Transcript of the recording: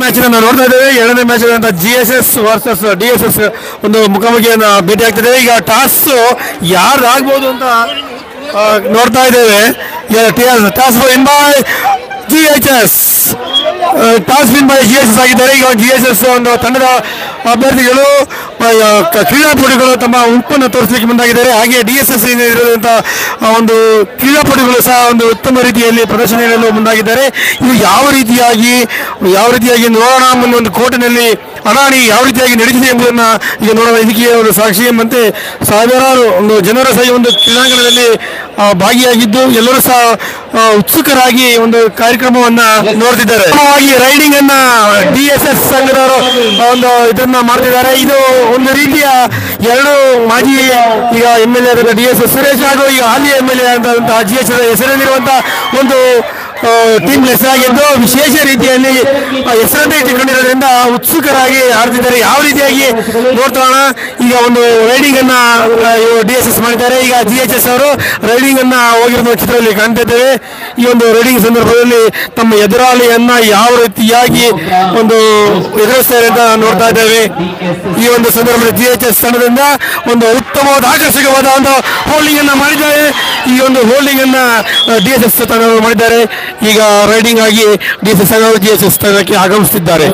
Match ನೋಡ್ತಾ ಇದ್ದೇವೆ. ಎರಡನೇ ಮ್ಯಾಚ್ GSS ವರ್ಸಸ್ DSS ಒಂದು ಮುಖಾಮುಖಿಯನ್ನ ಭೇಟಿ ಆಗ್ತಿದೆ. ಈಗ ಟಾಸ್ ಯಾರು ಆಗ್ಬೋದು ಅಂತ ನೋಡ್ತಾ ಇದ್ದೇವೆ. Toss win by GHS, toss win by GSS ಆಗಿದ್ದಾರೆ. ಈಗ GSS ಒಂದು ತಂಡದ ಅಭ್ಯರ್ಥಿಗಳು ಕ್ರೀಡಾಪಟುಗಳು ತಮ್ಮ ಉಪ್ಪನ್ನು ತೋರಿಸಲಿಕ್ಕೆ ಮುಂದಾಗಿದ್ದಾರೆ. ಹಾಗೆ DSS ಇರುವಂಥ ಒಂದು ಕ್ರೀಡಾಪಟುಗಳು ಸಹ ಒಂದು ಉತ್ತಮ ರೀತಿಯಲ್ಲಿ ಪ್ರದರ್ಶನ ನೀಡಲು ಮುಂದಾಗಿದ್ದಾರೆ. ಇದು ಯಾವ ರೀತಿಯಾಗಿ ನೋಡೋಣ. ಮುಂದೆ ಒಂದು ಕೋರ್ಟಿನಲ್ಲಿ ಹಣಾಹಣಿ ಯಾವ ರೀತಿಯಾಗಿ ನಡೀತಿದೆ ಎಂಬುದನ್ನು ಈಗ ನೋಡೋಣ. ಇದಕ್ಕೆ ಒಂದು ಸಾಕ್ಷಿ ಎಂಬಂತೆ ಸಾವಿರಾರು ಒಂದು ಜನರು ಸಹ ಒಂದು ಕ್ರೀಡಾಂಗಣದಲ್ಲಿ ಭಾಗಿಯಾಗಿದ್ದು ಎಲ್ಲರೂ ಸಹ ಉತ್ಸುಕರಾಗಿ ಒಂದು ಕಾರ್ಯಕ್ರಮವನ್ನ ನೋಡ್ತಿದ್ದಾರೆ. ರೈಡಿಂಗ್ ಅನ್ನ DSS ಸಂಘದವರು ಒಂದು ಇದನ್ನ ಮಾಡ್ತಿದ್ದಾರೆ. ಇದು ಒಂದು ರೀತಿಯ ಎರಡು ಮಾಜಿ ಈಗ MLA ಆದಂತಹ DSS ಸುರೇಶ್ ಹಾಗೂ ಈಗ ಹಾಲಿ MLA ಆದಂತಹ GHS ಹೆಸರಲ್ಲಿರುವಂತಹ ಒಂದು ಟೀಮ್ ಹೆಸರಾಗಿದ್ದು ವಿಶೇಷ ರೀತಿಯಲ್ಲಿ ಹೆಸರನ್ನೇ ಇಟ್ಟುಕೊಂಡಿರೋದ್ರಿಂದ ಉತ್ಸುಕರಾಗಿ ಆಡ್ತಿದ್ದಾರೆ. ಯಾವ ರೀತಿಯಾಗಿ ನೋಡ್ತಾಣ. ಈಗ ಒಂದು ರೈಡಿಂಗ್ ಅನ್ನ DSS ಮಾಡಿದ್ದಾರೆ. ಈಗ GHS ಅವರು ರೈಡಿಂಗ್ ಅನ್ನ ಹೋಗಿರೋ ಚಿತ್ರದಲ್ಲಿ ಕಾಣ್ತಿದ್ದೇವೆ. ಈ ಒಂದು ರೈಡಿಂಗ್ ಸಂದರ್ಭದಲ್ಲಿ ತಮ್ಮ ಎದುರಾಳಿಯನ್ನ ಯಾವ ರೀತಿಯಾಗಿ ಒಂದು ಎದುರಿಸ್ತಾರೆ ಅಂತ ನೋಡ್ತಾ ಇದ್ದೇವೆ. ಈ ಒಂದು ಸಂದರ್ಭದಲ್ಲಿ GHS ತಂಡದಿಂದ ಒಂದು ಉತ್ತಮವಾದ ಆಕರ್ಷಕವಾದ ಒಂದು ಹೋಲ್ಡಿಂಗ್ ಅನ್ನ ಮಾಡಿದ್ದಾರೆ. ಈ ಒಂದು ಹೋಲ್ಡಿಂಗ್ ಅನ್ನ DSS ತಂಡಗಳು ಮಾಡಿದ್ದಾರೆ. ಈಗ ರೈಡಿಂಗ್ ಆಗಿ GHS ತಂಡಕ್ಕೆ ಆಗಮಿಸುತ್ತಿದ್ದಾರೆ.